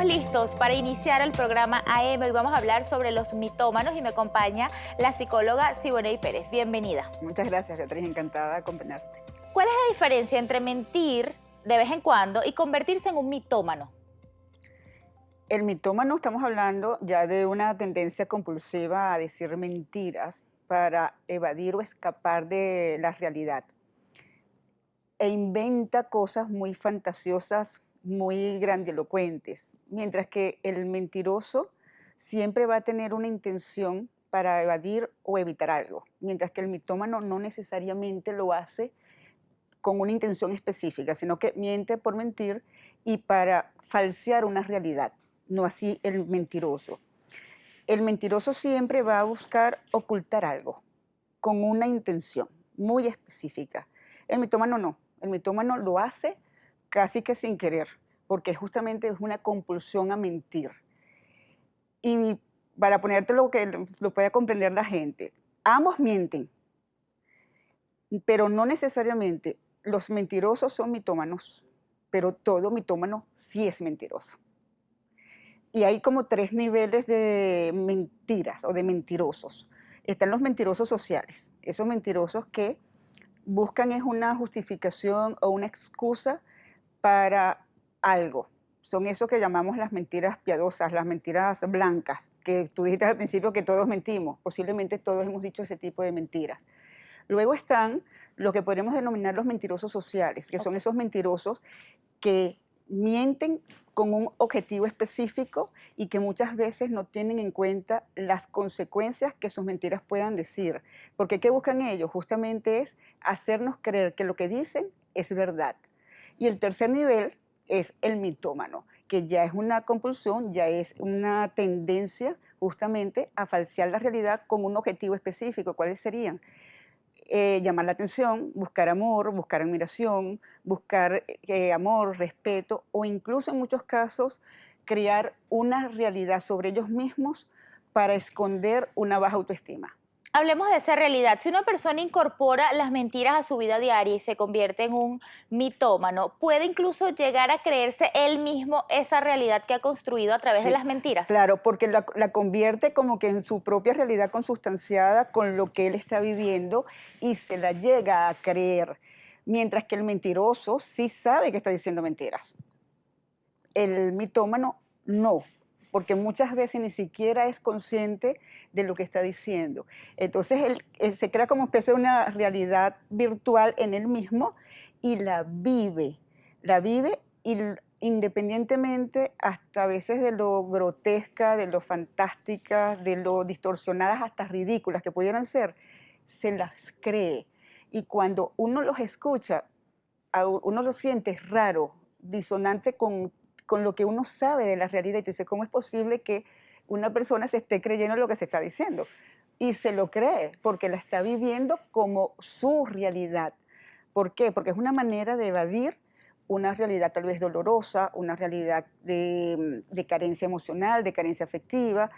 listos para iniciar el programa AM. Hoy vamos a hablar sobre los mitómanos y me acompaña la psicóloga Siboney Pérez. Bienvenida. Muchas gracias, Beatriz, encantada de acompañarte. ¿Cuál es la diferencia entre mentir de vez en cuando y convertirse en un mitómano? El mitómano, estamos hablando ya de una tendencia compulsiva a decir mentiras para evadir o escapar de la realidad. E inventa cosas muy fantasiosas, muy grandilocuentes, mientras que el mentiroso siempre va a tener una intención para evadir o evitar algo, mientras que el mitómano no necesariamente lo hace con una intención específica, sino que miente por mentir y para falsear una realidad, no así el mentiroso. El mentiroso siempre va a buscar ocultar algo con una intención muy específica. El mitómano no, el mitómano lo hace casi que sin querer, porque justamente es una compulsión a mentir. Y para ponerte lo que lo pueda comprender la gente, ambos mienten, pero no necesariamente los mentirosos son mitómanos, pero todo mitómano sí es mentiroso. Y hay como tres niveles de mentiras o de mentirosos. Están los mentirosos sociales, esos mentirosos que buscan es una justificación o una excusa para algo. Son esos que llamamos las mentiras piadosas, las mentiras blancas, que tú dijiste al principio que todos mentimos. Posiblemente todos hemos dicho ese tipo de mentiras. Luego están lo que podemos denominar los mentirosos sociales, que son esos mentirosos que mienten con un objetivo específico y que muchas veces no tienen en cuenta las consecuencias que sus mentiras puedan decir. Porque ¿qué buscan ellos? Justamente es hacernos creer que lo que dicen es verdad. Y el tercer nivel es el mitómano, que ya es una compulsión, ya es una tendencia justamente a falsear la realidad con un objetivo específico. ¿Cuáles serían? Llamar la atención, buscar amor, buscar admiración, buscar amor, respeto o incluso en muchos casos crear una realidad sobre ellos mismos para esconder una baja autoestima. Hablemos de esa realidad. Si una persona incorpora las mentiras a su vida diaria y se convierte en un mitómano, ¿puede incluso llegar a creerse él mismo esa realidad que ha construido a través de las mentiras? Claro, porque la convierte como que en su propia realidad consustanciada con lo que él está viviendo y se la llega a creer, mientras que el mentiroso sí sabe que está diciendo mentiras. El mitómano no, porque muchas veces ni siquiera es consciente de lo que está diciendo. Entonces él se crea como especie de una realidad virtual en él mismo y la vive y independientemente hasta a veces de lo grotesca, de lo fantástica, de lo distorsionadas hasta ridículas que pudieran ser, se las cree. Y cuando uno los escucha, uno lo siente raro, disonante con lo que uno sabe de la realidad. Y tú dices, ¿cómo es posible que una persona se esté creyendo lo que se está diciendo? Y se lo cree, porque la está viviendo como su realidad. ¿Por qué? Porque es una manera de evadir una realidad tal vez dolorosa, una realidad de carencia emocional, de carencia afectiva,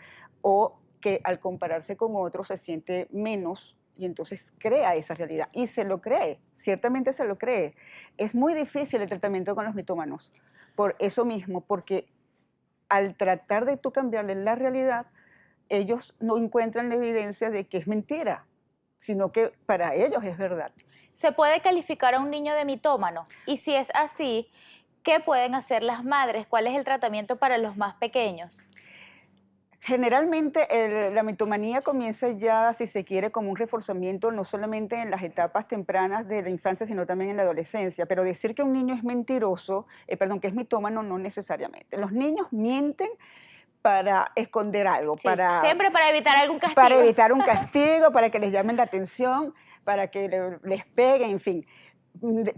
o que al compararse con otros se siente menos y entonces crea esa realidad. Y se lo cree, ciertamente se lo cree. Es muy difícil el tratamiento con los mitómanos, por eso mismo, porque al tratar de tú cambiarle la realidad, ellos no encuentran la evidencia de que es mentira, sino que para ellos es verdad. ¿Se puede calificar a un niño de mitómano? Y si es así, ¿qué pueden hacer las madres? ¿Cuál es el tratamiento para los más pequeños? Generalmente la mitomanía comienza ya, si se quiere, como un reforzamiento no solamente en las etapas tempranas de la infancia, sino también en la adolescencia. Pero decir que un niño es mentiroso, que es mitómano, no necesariamente. Los niños mienten para esconder algo, Sí, siempre para evitar algún castigo. para evitar un castigo, para que les llamen la atención, para que les peguen, en fin.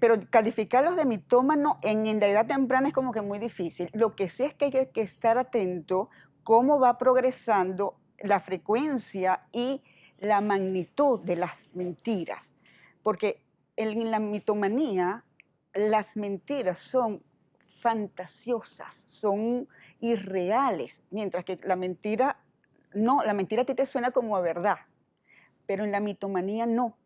Pero calificarlos de mitómano en la edad temprana es como que muy difícil. Lo que sí es que hay que estar atento cómo va progresando la frecuencia y la magnitud de las mentiras. Porque en la mitomanía las mentiras son fantasiosas, son irreales, mientras que la mentira no, la mentira a ti te suena como a verdad, pero en la mitomanía no.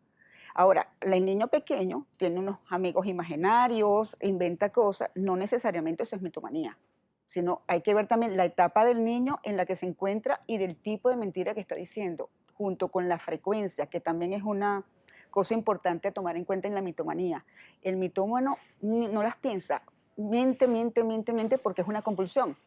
Ahora, el niño pequeño tiene unos amigos imaginarios, inventa cosas, no necesariamente eso es mitomanía. sino hay que ver también la etapa del niño en la que se encuentra y del tipo de mentira que está diciendo, junto con la frecuencia, que también es una cosa importante a tomar en cuenta en la mitomanía. El mitómano no las piensa, miente, miente, miente, miente, porque es una compulsión,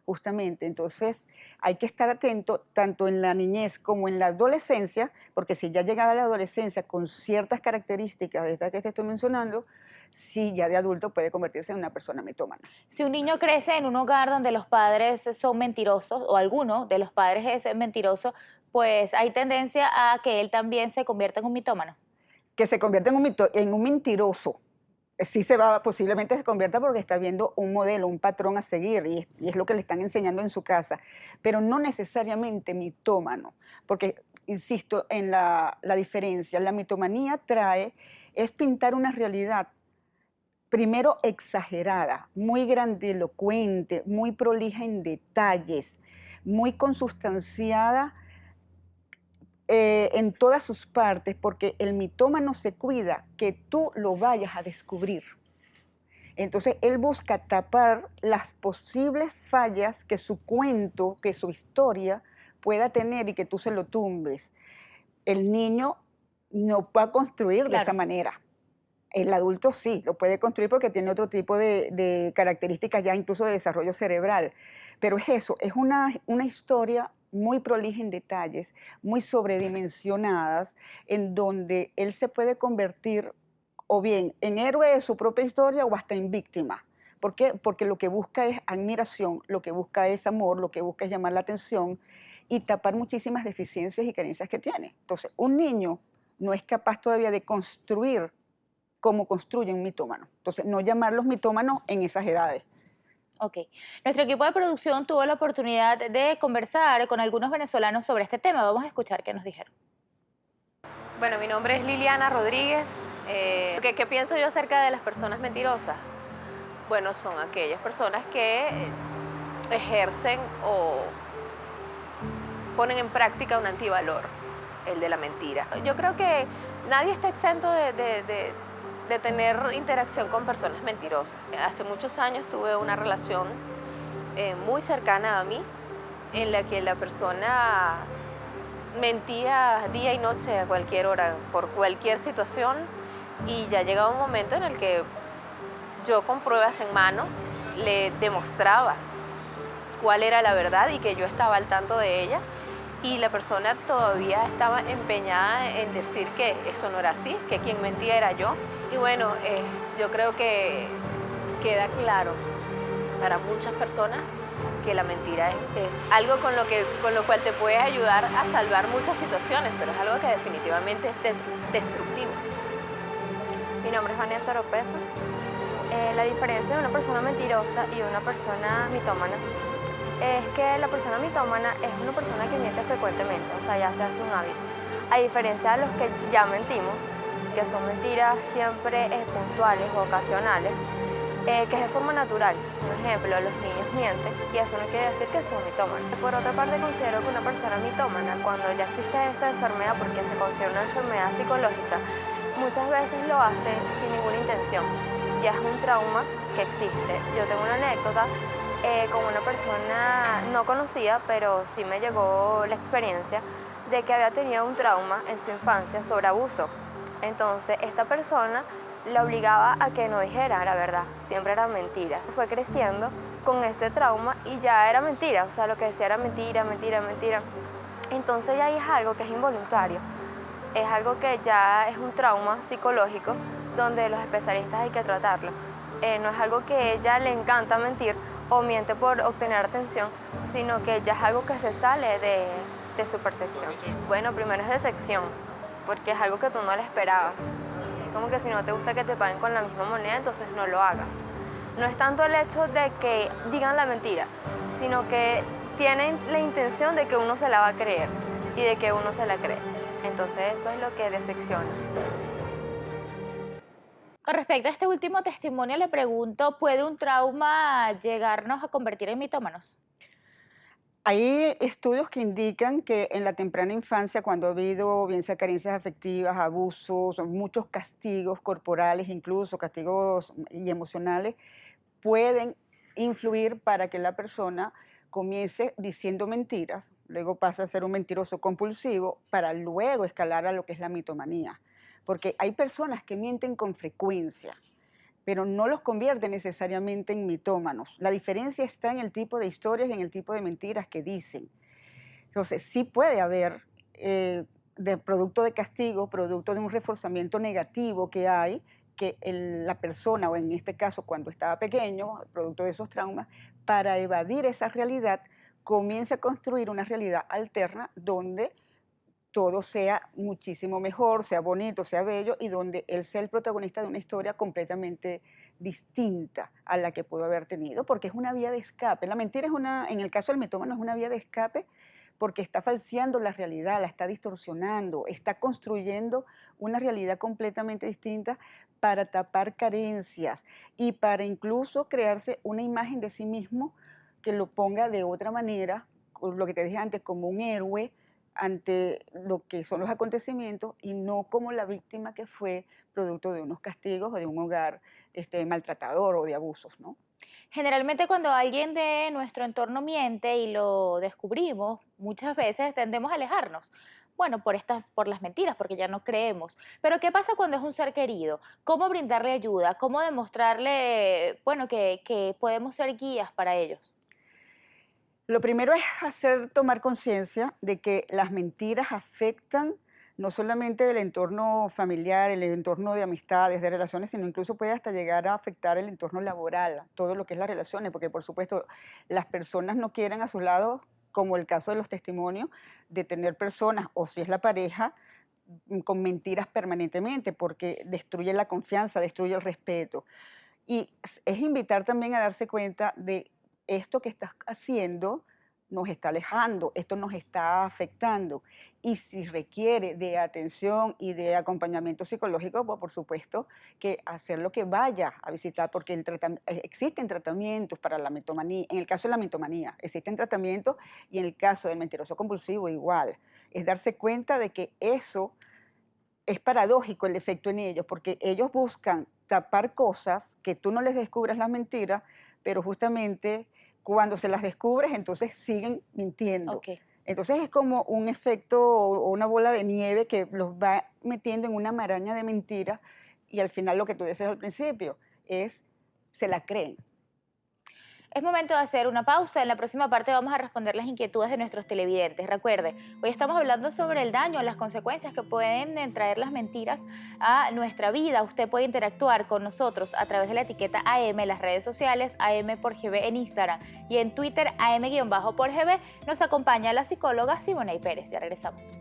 justamente. Entonces hay que estar atento tanto en la niñez como en la adolescencia, porque si ya llegaba a la adolescencia con ciertas características de estas que te estoy mencionando, sí, ya de adulto puede convertirse en una persona mitómana. Si un niño crece en un hogar donde los padres son mentirosos o alguno de los padres es mentiroso, pues hay tendencia a que él también se convierta en un mitómano. Que se convierte en un mentiroso. Sí se va, posiblemente se convierta porque está viendo un modelo, un patrón a seguir y es lo que le están enseñando en su casa, pero no necesariamente mitómano, porque insisto en la diferencia. La mitomanía es pintar una realidad primero exagerada, muy grandilocuente, muy prolija en detalles, muy consustanciada en todas sus partes, porque el mitómano se cuida que tú lo vayas a descubrir. Entonces, él busca tapar las posibles fallas que su cuento, que su historia pueda tener y que tú se lo tumbes. El niño no va a construir de esa Claro. manera. El adulto sí, lo puede construir porque tiene otro tipo de características ya incluso de desarrollo cerebral. Pero es eso, es una historia muy prolija en detalles, muy sobredimensionadas, en donde él se puede convertir o bien en héroe de su propia historia o hasta en víctima. ¿Por qué? Porque lo que busca es admiración, lo que busca es amor, lo que busca es llamar la atención y tapar muchísimas deficiencias y carencias que tiene. Entonces, un niño no es capaz todavía de construir como construye un mitómano. Entonces, no llamarlos mitómanos en esas edades. Ok. Nuestro equipo de producción tuvo la oportunidad de conversar con algunos venezolanos sobre este tema. Vamos a escuchar qué nos dijeron. Bueno, mi nombre es Liliana Rodríguez. ¿Qué pienso yo acerca de las personas mentirosas? Bueno, son aquellas personas que ejercen o ponen en práctica un antivalor, el de la mentira. Yo creo que nadie está exento de tener interacción con personas mentirosas. Hace muchos años tuve una relación muy cercana a mí, en la que la persona mentía día y noche a cualquier hora, por cualquier situación, y ya llegaba un momento en el que yo con pruebas en mano le demostraba cuál era la verdad y que yo estaba al tanto de ella, y la persona todavía estaba empeñada en decir que eso no era así, que quien mentía era yo. Y bueno, yo creo que queda claro para muchas personas que la mentira es algo con lo cual te puedes ayudar a salvar muchas situaciones, pero es algo que definitivamente es destructivo. Mi nombre es Vanessa Oropesa. La diferencia de una persona mentirosa y una persona mitómana es que la persona mitómana es una persona que miente frecuentemente, o sea, ya se hace un hábito. A diferencia de los que ya mentimos, que son mentiras siempre puntuales o ocasionales, que es de forma natural. Un ejemplo, los niños mienten y eso no quiere decir que sean mitómanos. Por otra parte, considero que una persona mitómana, cuando ya existe esa enfermedad, porque se considera una enfermedad psicológica, muchas veces lo hace sin ninguna intención. Ya es un trauma que existe. Yo tengo una anécdota con una persona no conocida, pero sí me llegó la experiencia de que había tenido un trauma en su infancia sobre abuso. Entonces, esta persona la obligaba a que no dijera la verdad, siempre eran mentiras. Fue creciendo con ese trauma y ya era mentira, o sea, lo que decía era mentira, mentira, mentira. Entonces ya ahí es algo que es involuntario, es algo que ya es un trauma psicológico donde los especialistas hay que tratarlo. No es algo que a ella le encanta mentir o miente por obtener atención, sino que ya es algo que se sale de su percepción. Bueno, primero es decepción, porque es algo que tú no le esperabas. Es como que si no te gusta que te paguen con la misma moneda, entonces no lo hagas. No es tanto el hecho de que digan la mentira, sino que tienen la intención de que uno se la va a creer y de que uno se la cree. Entonces eso es lo que decepciona. Con respecto a este último testimonio, le pregunto, ¿puede un trauma llegarnos a convertir en mitómanos? Hay estudios que indican que en la temprana infancia, cuando ha habido bien sea carencias afectivas, abusos, muchos castigos corporales, incluso castigos y emocionales, pueden influir para que la persona comience diciendo mentiras, luego pasa a ser un mentiroso compulsivo, para luego escalar a lo que es la mitomanía. Porque hay personas que mienten con frecuencia, pero no los convierte necesariamente en mitómanos. La diferencia está en el tipo de historias y en el tipo de mentiras que dicen. Entonces, sí puede haber, de producto de castigo, producto de un reforzamiento negativo que hay, que la persona, o en este caso cuando estaba pequeño, producto de esos traumas, para evadir esa realidad, comienza a construir una realidad alterna donde todo sea muchísimo mejor, sea bonito, sea bello, y donde él sea el protagonista de una historia completamente distinta a la que pudo haber tenido, porque es una vía de escape. La mentira es en el caso del mitómano, es una vía de escape porque está falseando la realidad, la está distorsionando, está construyendo una realidad completamente distinta para tapar carencias y para incluso crearse una imagen de sí mismo que lo ponga de otra manera, lo que te dije antes, como un héroe ante lo que son los acontecimientos y no como la víctima que fue producto de unos castigos o de un hogar maltratador o de abusos, ¿no? Generalmente cuando alguien de nuestro entorno miente y lo descubrimos, muchas veces tendemos a alejarnos. Bueno, por las mentiras, porque ya no creemos. Pero ¿qué pasa cuando es un ser querido? ¿Cómo brindarle ayuda? ¿Cómo demostrarle, bueno, que podemos ser guías para ellos? Lo primero es tomar conciencia de que las mentiras afectan no solamente el entorno familiar, el entorno de amistades, de relaciones, sino incluso puede hasta llegar a afectar el entorno laboral, todo lo que es las relaciones, porque por supuesto las personas no quieren a sus lados, como el caso de los testimonios, de tener personas, o si es la pareja, con mentiras permanentemente, porque destruye la confianza, destruye el respeto. Y es invitar también a darse cuenta de esto que estás haciendo nos está alejando, esto nos está afectando. Y si requiere de atención y de acompañamiento psicológico, pues por supuesto que hacerlo que vaya a visitar, porque existen tratamientos para la mitomanía. En el caso de la mitomanía, existen tratamientos, y en el caso del mentiroso compulsivo igual. Es darse cuenta de que eso es paradójico, el efecto en ellos, porque ellos buscan tapar cosas que tú no les descubras las mentiras, pero justamente cuando se las descubres, entonces siguen mintiendo. Ok. Entonces es como un efecto o una bola de nieve que los va metiendo en una maraña de mentiras, y al final lo que tú decías al principio es, se la creen. Es momento de hacer una pausa. En la próxima parte vamos a responder las inquietudes de nuestros televidentes. Recuerde, hoy estamos hablando sobre el daño, las consecuencias que pueden traer las mentiras a nuestra vida. Usted puede interactuar con nosotros a través de la etiqueta AM en las redes sociales, AM por GB en Instagram y en Twitter, AM-por GB. Nos acompaña la psicóloga Siboney Pérez. Ya regresamos.